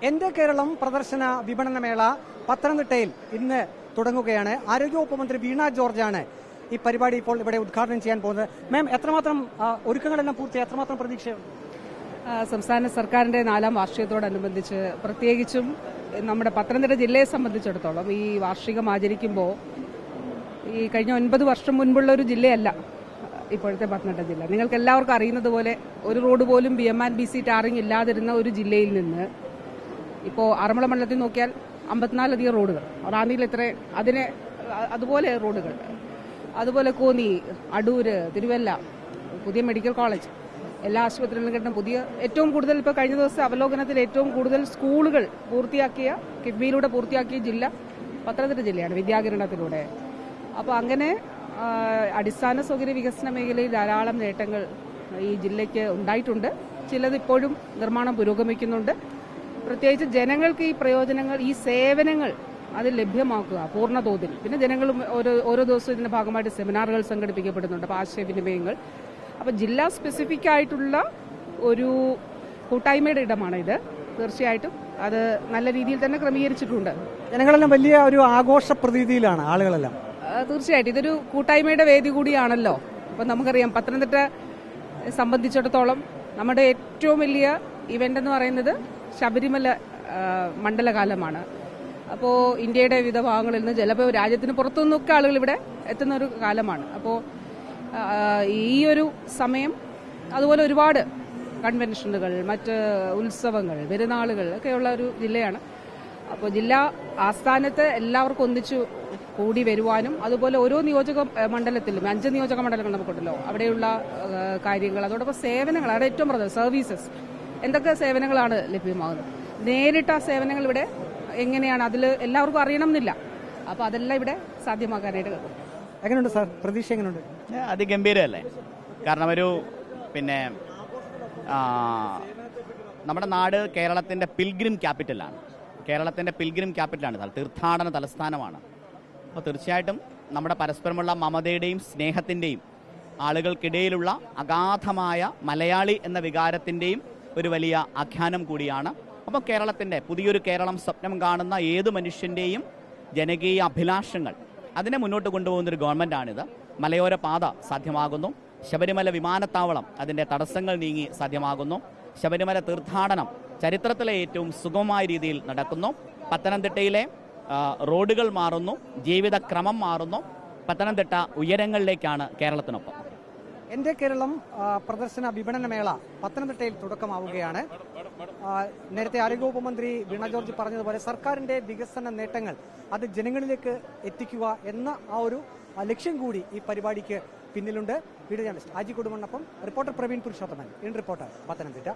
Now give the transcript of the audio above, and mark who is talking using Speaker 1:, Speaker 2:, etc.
Speaker 1: എന്റെ കേരളം പ്രദർശന വിപണനമേള പത്തനംതിട്ടയിൽ ഇന്ന് തുടങ്ങുകയാണ്. ആരോഗ്യവകുപ്പ് മന്ത്രി വീണ ജോർജാണ് ഈ പരിപാടി ഇപ്പോൾ ഇവിടെ ഉദ്ഘാടനം ചെയ്യാൻ പോകുന്നത്. മാം, എത്രമാത്രം ഒരുക്കങ്ങളെല്ലാം പൂർത്തിയായി, എത്രമാത്രം പ്രതീക്ഷയുണ്ട്?
Speaker 2: സംസ്ഥാന സർക്കാരിന്റെ 4ാം വാർഷികത്തോടനുബന്ധിച്ച് പ്രത്യേകിച്ചും നമ്മുടെ പത്തനംതിട്ട ജില്ലയെ സംബന്ധിച്ചിടത്തോളം ഈ വാർഷികം ആചരിക്കുമ്പോൾ ഈ കഴിഞ്ഞ 9 വർഷം മുൻപുള്ള ഒരു ജില്ലയല്ല ഇപ്പോഴത്തെ പത്തനംതിട്ട ജില്ല. നിങ്ങൾക്ക് എല്ലാവർക്കും അറിയുന്നത് പോലെ ഒരു റോഡ് പോലും BM&BC ടാറിംഗ് ഇല്ലാതിരുന്ന ഒരു ജില്ലയിൽ നിന്ന് ഇപ്പോൾ ആറന്മുള മണ്ഡലത്തിൽ നോക്കിയാൽ 54 അധികം റോഡുകൾ, റാന്നിയിൽ എത്ര അതുപോലെ റോഡുകൾ, അതുപോലെ കോന്നി, അടൂര്, തിരുവല്ല, പുതിയ മെഡിക്കൽ കോളേജ്, എല്ലാ ആശുപത്രികളിലും കിട്ടുന്ന പുതിയ ഏറ്റവും കൂടുതൽ ഇപ്പോൾ കഴിഞ്ഞ ദിവസം അവലോകനത്തിൽ ഏറ്റവും കൂടുതൽ സ്കൂളുകൾ കിഫ്ബിയിലൂടെ പൂർത്തിയാക്കിയ ജില്ല പത്തനംതിട്ട ജില്ലയാണ്, വിദ്യാകിരണത്തിലൂടെ. അപ്പോൾ അങ്ങനെ അടിസ്ഥാന സൗകര്യ വികസന മേഖലയിൽ ധാരാളം നേട്ടങ്ങൾ ഈ ജില്ലയ്ക്ക് ഉണ്ടായിട്ടുണ്ട്. ചിലത് ഇപ്പോഴും നിർമ്മാണം പുരോഗമിക്കുന്നുണ്ട്. പ്രത്യേകിച്ച് ജനങ്ങൾക്ക് ഈ പ്രയോജനങ്ങൾ, ഈ സേവനങ്ങൾ അത് ലഭ്യമാക്കുക പൂർണ്ണതോതിൽ. പിന്നെ ജനങ്ങളും ഓരോ ദിവസവും ഇതിന്റെ ഭാഗമായിട്ട് സെമിനാറുകൾ സംഘടിപ്പിക്കപ്പെടുന്നുണ്ട്, അപ്പോൾ ആശയവിനിമയങ്ങൾ. അപ്പോൾ ജില്ലാ സ്പെസിഫിക് ആയിട്ടുള്ള ഒരു കൂട്ടായ്മയുടെ ഇടമാണ് ഇത്. തീർച്ചയായിട്ടും അത് നല്ല രീതിയിൽ തന്നെ ക്രമീകരിച്ചിട്ടുണ്ട്.
Speaker 1: ജനങ്ങളെല്ലാം വലിയ ഒരു ആഘോഷ പ്രതീതിയിലാണ് ആളുകളെല്ലാം.
Speaker 2: തീർച്ചയായിട്ടും ഇതൊരു കൂട്ടായ്മയുടെ വേദി കൂടിയാണല്ലോ. അപ്പം നമുക്കറിയാം പത്തനംതിട്ട സംബന്ധിച്ചിടത്തോളം നമ്മുടെ ഏറ്റവും വലിയ ഇവന്റ് എന്ന് പറയുന്നത് ശബരിമല മണ്ഡലകാലമാണ്. അപ്പോൾ ഇന്ത്യയുടെ വിവിധ ഭാഗങ്ങളിൽ നിന്ന് ചിലപ്പോൾ രാജ്യത്തിന് പുറത്തുനിന്നൊക്കെ ആളുകൾ ഇവിടെ എത്തുന്ന ഒരു കാലമാണ്. അപ്പോൾ ഈ ഒരു സമയം അതുപോലെ ഒരുപാട് കൺവെൻഷനുകൾ, മറ്റ് ഉത്സവങ്ങൾ, പെരുന്നാളുകൾ ഒക്കെയുള്ള ഒരു ജില്ലയാണ്. അപ്പോൾ ജില്ലാ ആസ്ഥാനത്ത് എല്ലാവർക്കും ഒന്നിച്ചു കൂടി വരുവാനും അതുപോലെ ഓരോ നിയോജക മണ്ഡലത്തിലും 5 നിയോജക മണ്ഡലങ്ങൾ നമുക്കുണ്ടല്ലോ, അവിടെയുള്ള കാര്യങ്ങൾ, അതോടൊപ്പം സേവനങ്ങൾ, അവിടെ ഏറ്റവും പ്രധാനം സർവീസസ്, എന്തൊക്കെ സേവനങ്ങളാണ് ലഭ്യമാകുന്നത്, നേരിട്ട് ആ സേവനങ്ങൾ ഇവിടെ എങ്ങനെയാണ് അതിൽ എല്ലാവർക്കും അറിയണം എന്നില്ല. അപ്പോൾ അതെല്ലാം ഇവിടെ സാധ്യമാക്കാനായിട്ട്
Speaker 1: എങ്ങനെയുണ്ട് സാർ, പ്രതീക്ഷ എങ്ങനെയുണ്ട്?
Speaker 3: അതിഗംഭീരമല്ലേ. കാരണം നമ്മുടെ നാട് കേരളത്തിൻ്റെ പിൽഗ്രിം ക്യാപിറ്റലാണ്. തീർത്ഥാടന തലസ്ഥാനമാണ്. അപ്പോൾ തീർച്ചയായിട്ടും നമ്മുടെ പരസ്പരമുള്ള മമതയുടെയും സ്നേഹത്തിൻ്റെയും ആളുകൾക്കിടയിലുള്ള അഗാധമായ മലയാളി എന്ന വികാരത്തിൻ്റെയും ഒരു വലിയ ആഖ്യാനം കൂടിയാണ്. അപ്പോൾ കേരളത്തിൻ്റെ പുതിയൊരു കേരളം സ്വപ്നം കാണുന്ന ഏത് മനുഷ്യൻ്റെയും ജനകീയ അഭിലാഷങ്ങൾ അതിനെ മുന്നോട്ട് കൊണ്ടുപോകുന്നൊരു ഗവൺമെൻറ്റാണിത്. മലയോര പാത സാധ്യമാകുന്നു, ശബരിമല വിമാനത്താവളം അതിൻ്റെ തടസ്സങ്ങൾ നീങ്ങി സാധ്യമാകുന്നു, ശബരിമല തീർത്ഥാടനം ചരിത്രത്തിലെ ഏറ്റവും സുഗമമായ രീതിയിൽ നടക്കുന്നു, പത്തനംതിട്ടയിലെ റോഡുകൾ മാറുന്നു, ജീവിതക്രമം മാറുന്നു, പത്തനംതിട്ട ഉയരങ്ങളിലേക്കാണ് കേരളത്തിനൊപ്പം.
Speaker 1: എന്റെ കേരളം പ്രദർശന വിപണനമേള പത്തനംതിട്ടയിൽ തുടക്കമാവുകയാണ്. നേരത്തെ ആരോഗ്യവകുപ്പ് മന്ത്രി വീണ ജോർജ് പറഞ്ഞതുപോലെ സർക്കാരിന്റെ വികസന നേട്ടങ്ങൾ അത് ജനങ്ങളിലേക്ക് എത്തിക്കുക എന്ന ആ ഒരു ലക്ഷ്യം കൂടി ഈ പരിപാടിക്ക് പിന്നിലുണ്ട്. വീഡിയോ ജേർണലിസ്റ്റ് ആജി കുടുംബനൊപ്പം റിപ്പോർട്ടർ പ്രവീൺ പുരുഷോത്തമൻ, ഇൻ റിപ്പോർട്ടർ, പത്തനംതിട്ട.